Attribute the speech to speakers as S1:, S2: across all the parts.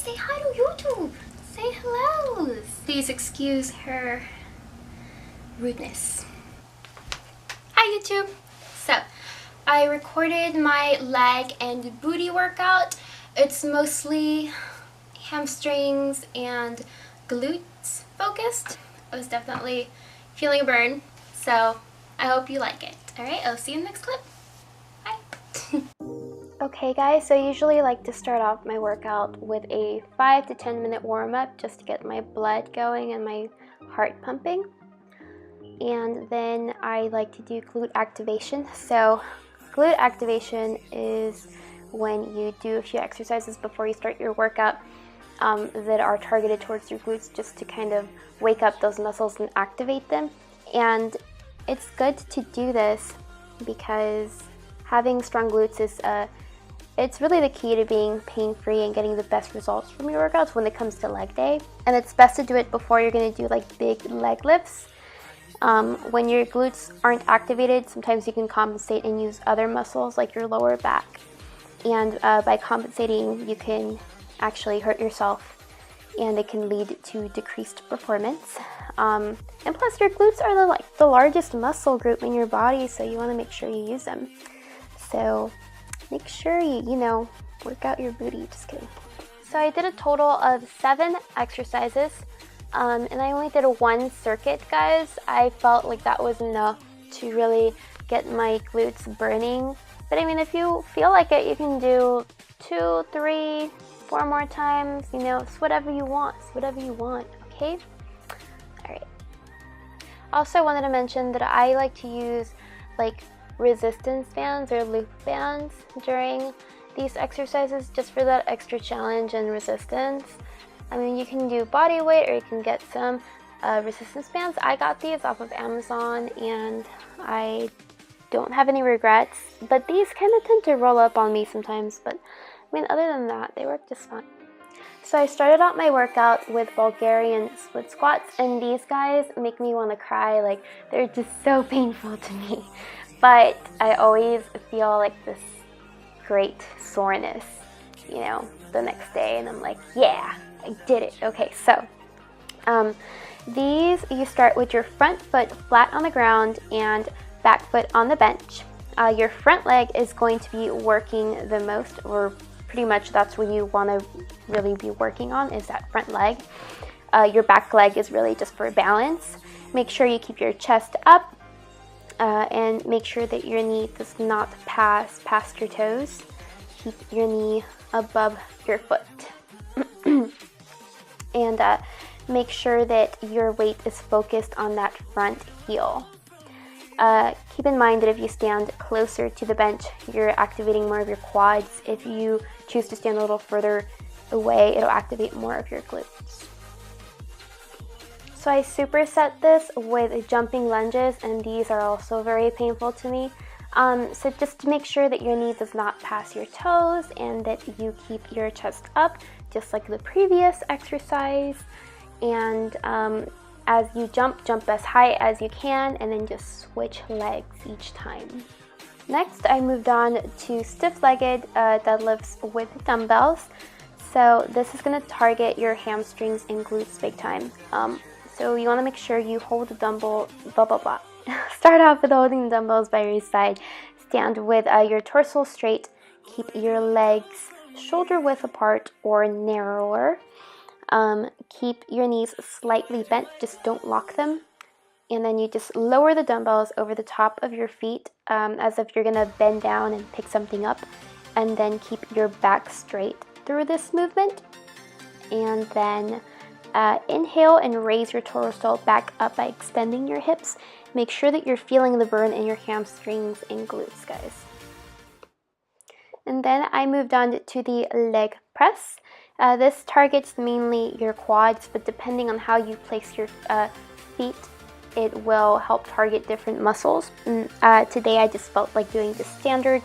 S1: say hi to YouTube. Say hello. Please excuse her rudeness. Hi YouTube. So I recorded my leg and booty workout. It's mostly hamstrings and glutes focused. I was definitely feeling a burn, so I hope you like it. Alright, I'll see you in the next clip. Bye. Okay guys, so I usually like to start off my workout with a 5 to 10 minute warm-up just to get my blood going and my heart pumping. And then I like to do glute activation. So glute activation is when you do a few exercises before you start your workout that are targeted towards your glutes, just to kind of wake up those muscles and activate them. And it's good to do this because having strong glutes is it's really the key to being pain-free and getting the best results from your workouts when it comes to leg day. And it's best to do it before you're going to do like big leg lifts. When your glutes aren't activated, sometimes you can compensate and use other muscles like your lower back. And by compensating, you can actually hurt yourself, and it can lead to decreased performance. And plus, your glutes are the largest muscle group in your body, so you want to make sure you use them. So make sure you work out your booty. Just kidding. So I did a total of 7 exercises, and I only did one circuit, guys. I felt like that was enough to really get my glutes burning. But I mean, if you feel like it, you can do 2, 3, 4 more times. It's whatever you want. It's whatever you want. Okay. All right. Also, I wanted to mention that I like to use like resistance bands or loop bands during these exercises, just for that extra challenge and resistance. I mean, you can do body weight, or you can get some resistance bands. I got these off of Amazon and I don't have any regrets, but these kind of tend to roll up on me sometimes. But I mean, other than that, they work just fine. So I started out my workout with Bulgarian Split Squats, and these guys make me want to cry. Like, they're just so painful to me. But I always feel like this great soreness, the next day, and I'm like, yeah, I did it. Okay, so these, you start with your front foot flat on the ground and back foot on the bench. Your front leg is going to be working the most, or pretty much that's what you want to really be working on, is that front leg. Your back leg is really just for balance. Make sure you keep your chest up. And make sure that your knee does not pass past your toes. Keep your knee above your foot. And make sure that your weight is focused on that front heel. Keep in mind that if you stand closer to the bench, you're activating more of your quads. If you choose to stand a little further away, it'll activate more of your glutes. So I superset this with jumping lunges, and these are also very painful to me. So just to make sure that your knee does not pass your toes and that you keep your chest up, just like the previous exercise. And as you jump as high as you can, and then just switch legs each time. Next, I moved on to stiff-legged deadlifts with dumbbells. So this is going to target your hamstrings and glutes big time. So you want to make sure you hold the dumbbell, Start off with holding the dumbbells by your side. Stand with your torso straight. Keep your legs shoulder width apart or narrower. Keep your knees slightly bent, just don't lock them. And then you just lower the dumbbells over the top of your feet, as if you're going to bend down and pick something up. And then keep your back straight through this movement. And then inhale and raise your torso back up by extending your hips. Make sure that you're feeling the burn in your hamstrings and glutes, guys. And then I moved on to the leg press. This targets mainly your quads, but depending on how you place your feet, it will help target different muscles. Today I just felt like doing the standard.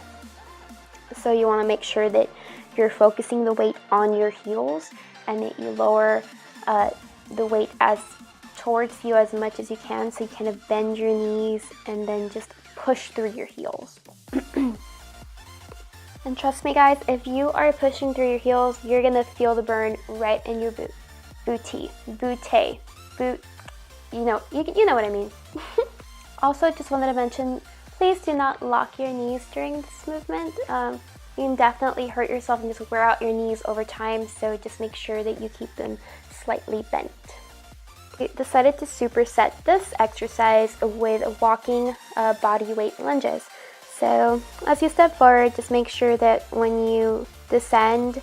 S1: So you want to make sure that you're focusing the weight on your heels, and that you lower the weight towards you as much as you can, so you kind of bend your knees and then just push through your heels. And trust me guys, if you are pushing through your heels, you're gonna feel the burn right in your boot, you know what I mean. Also, just wanted to mention, please do not lock your knees during this movement. You can definitely hurt yourself and just wear out your knees over time, so just make sure that you keep them slightly bent. I decided to superset this exercise with walking body weight lunges. So as you step forward, just make sure that when you descend,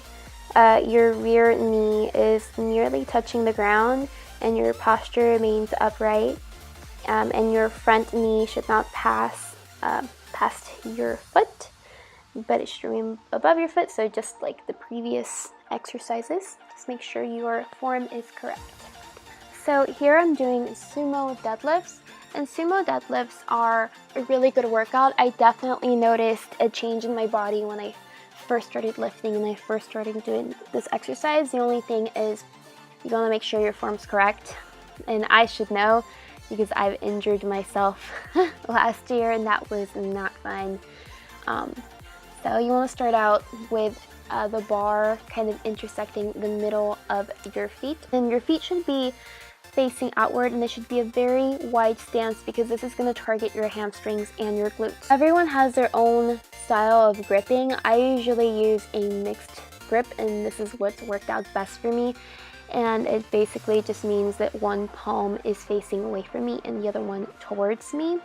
S1: your rear knee is nearly touching the ground and your posture remains upright, and your front knee should not pass past your foot, but it should remain above your foot. So just like the previous exercises, just make sure your form is correct. So here I'm doing sumo deadlifts. And sumo deadlifts are a really good workout. I definitely noticed a change in my body when I first started lifting and I first started doing this exercise. The only thing is you want to make sure your form's correct. And I should know because I've injured myself last year and that was not fun. So you want to start out with the bar kind of intersecting the middle of your feet. And your feet should be facing outward, and this should be a very wide stance because this is going to target your hamstrings and your glutes. Everyone has their own style of gripping. I usually use a mixed grip, and this is what's worked out best for me. And it basically just means that one palm is facing away from me and the other one towards me.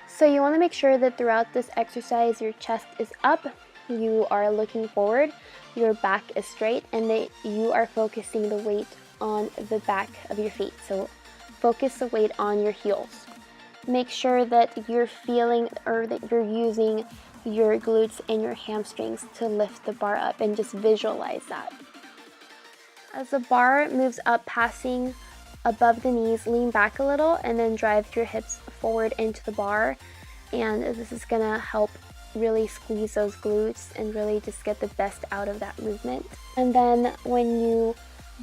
S1: So you want to make sure that throughout this exercise your chest is up, you are looking forward, your back is straight, and that you are focusing the weight on the back of your feet. So focus the weight on your heels. Make sure that you're feeling or that you're using your glutes and your hamstrings to lift the bar up, and just visualize that. As the bar moves up, passing above the knees, lean back a little and then drive your hips forward into the bar. And this is gonna help really squeeze those glutes and really just get the best out of that movement. And then when you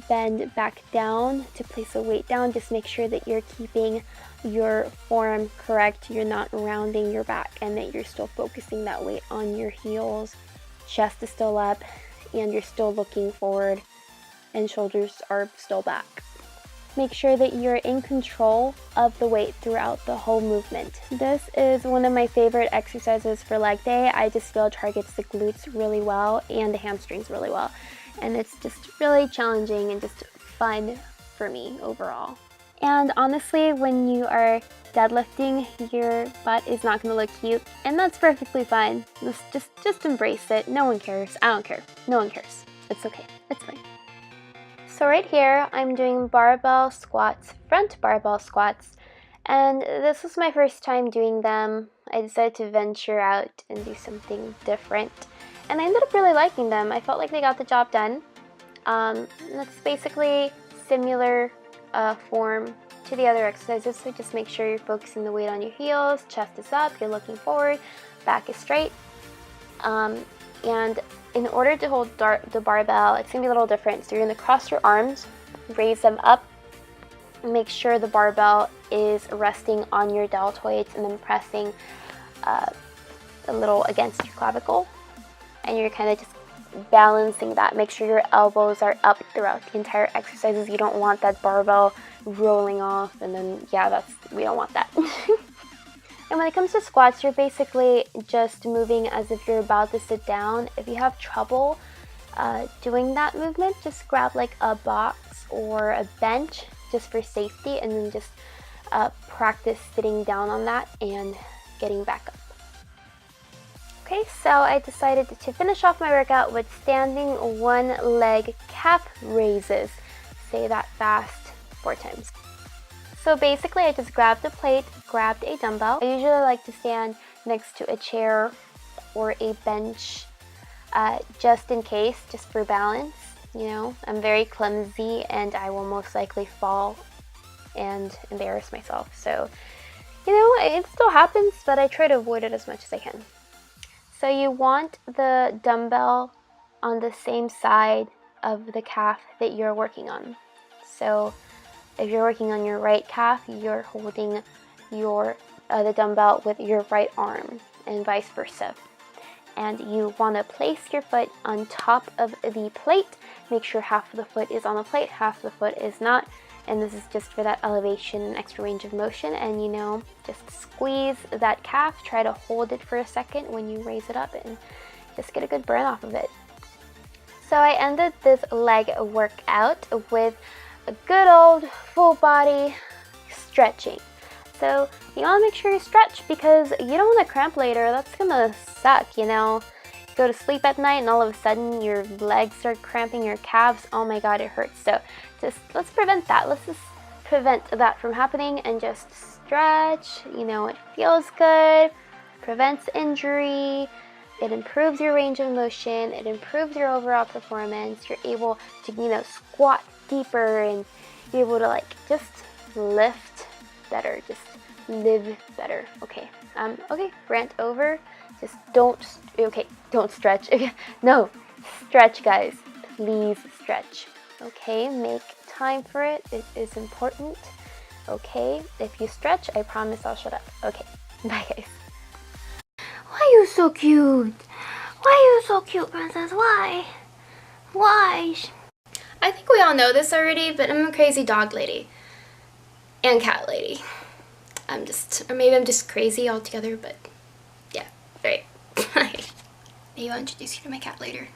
S1: bend back down to place the weight down, just make sure that you're keeping your form correct. You're not rounding your back, and that you're still focusing that weight on your heels. Chest is still up and you're still looking forward, and shoulders are still back. Make sure that you're in control of the weight throughout the whole movement. This is one of my favorite exercises for leg day. I just feel it targets the glutes really well and the hamstrings really well. And it's just really challenging and just fun for me overall. And honestly, when you are deadlifting, your butt is not going to look cute, and that's perfectly fine. Just embrace it. No one cares. I don't care. No one cares. It's okay. It's fine. So right here, I'm doing barbell squats, front barbell squats, and this was my first time doing them. I decided to venture out and do something different, and I ended up really liking them. I felt like they got the job done. That's basically similar form to the other exercises, so just make sure you're focusing the weight on your heels, chest is up, you're looking forward, back is straight. And in order to hold the barbell, it's going to be a little different. So you're going to cross your arms, raise them up, make sure the barbell is resting on your deltoids, and then pressing a little against your clavicle. And you're kind of just balancing that. Make sure your elbows are up throughout the entire exercises. You don't want that barbell rolling off, and then, we don't want that. And when it comes to squats, you're basically just moving as if you're about to sit down. If you have trouble doing that movement, just grab like a box or a bench just for safety, and then just practice sitting down on that and getting back up. Okay, so I decided to finish off my workout with standing one leg calf raises. Say that fast 4 times. So basically, I just grabbed a plate, grabbed a dumbbell. I usually like to stand next to a chair or a bench just in case, just for balance. You know, I'm very clumsy and I will most likely fall and embarrass myself. So, you know, it still happens, but I try to avoid it as much as I can. So you want the dumbbell on the same side of the calf that you're working on. So if you're working on your right calf, you're holding the dumbbell with your right arm, and vice versa. and you want to place your foot on top of the plate. Make sure half of the foot is on the plate, half of the foot is not, and this is just for that elevation and extra range of motion. And you know, just squeeze that calf, try to hold it for a second when you raise it up, and just get a good burn off of it. So I ended this leg workout with a good old full body stretching. So you want to make sure you stretch, because you don't want to cramp later. That's gonna suck, you know. You go to sleep at night and all of a sudden your legs start cramping, your calves. Oh my god, it hurts. So just let's prevent that. Let's just prevent that from happening and just stretch. You know, it feels good, prevents injury, it improves your range of motion, it improves your overall performance. You're able to, you know, squat deeper and be able to like just lift better, just live better. Okay, okay, rant over. Just don't stretch. No, stretch, guys, please stretch. Okay, make time for it. It is important. Okay, if you stretch, I promise I'll shut up. Okay, bye guys. Why are you so cute? Why are you so cute, princess? Why? I think we all know this already, but I'm a crazy dog lady and cat lady. Or maybe I'm just crazy altogether, but yeah, right. Maybe I'll introduce you to my cat later.